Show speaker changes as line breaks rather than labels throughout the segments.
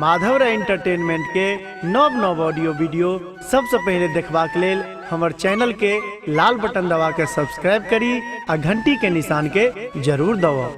Madhav entertainment के नव नव ऑडियो वीडियो सबसे पहले देखबाक लेल हमार चैनल के लाल बटन दबा के सब्सक्राइब करी आ घंटी के निशान के जरूर दबाओ।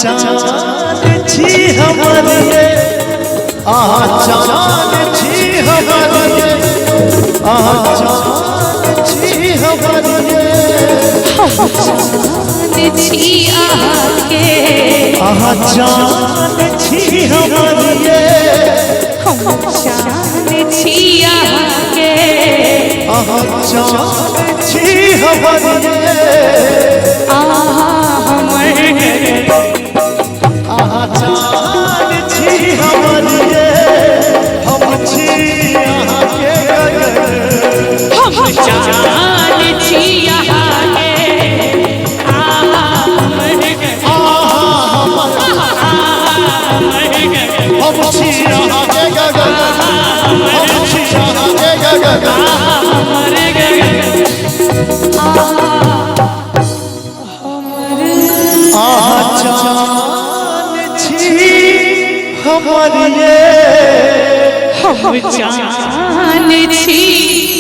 चाँद
हमारी ये जान छी हमारी ये जान छी हमारी ये
जान छी आके
जान छी हमारी ये
जान छी आके
जान छी हमारी ये
हमर
जान छी हमारी ये हम छी यहाँ के
हम जान छी आके
हम छी यहाँ के गगन हम छी यहाँ के गगन जान छी हमारी ये
हम जान छी